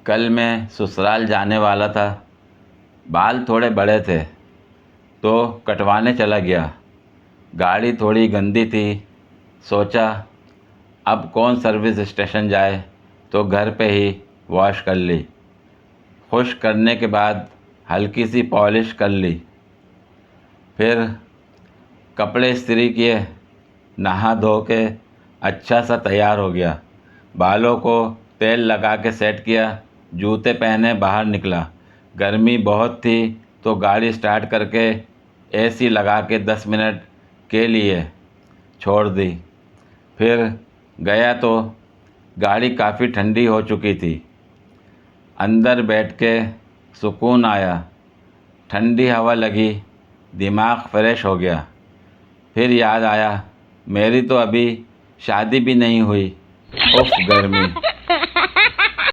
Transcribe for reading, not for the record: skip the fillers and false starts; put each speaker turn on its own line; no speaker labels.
कल मैं ससुराल जाने वाला था। बाल थोड़े बड़े थे तो कटवाने चला गया। गाड़ी थोड़ी गंदी थी। सोचा अब कौन सर्विस स्टेशन जाए, तो घर पे ही वॉश कर ली। खुश करने के बाद हल्की सी पॉलिश कर ली। फिर कपड़े इस्त्री किए, नहा धो के अच्छा सा तैयार हो गया। बालों को तेल लगा के सेट किया, जूते पहने बाहर निकला। गर्मी बहुत थी तो गाड़ी स्टार्ट करके एसी लगा के 10 मिनट के लिए छोड़ दी। फिर गया तो गाड़ी काफ़ी ठंडी हो चुकी थी। अंदर बैठ के सुकून आया, ठंडी हवा लगी, दिमाग फ्रेश हो गया। फिर याद आया मेरी तो अभी शादी भी नहीं हुई। उफ गर्मी।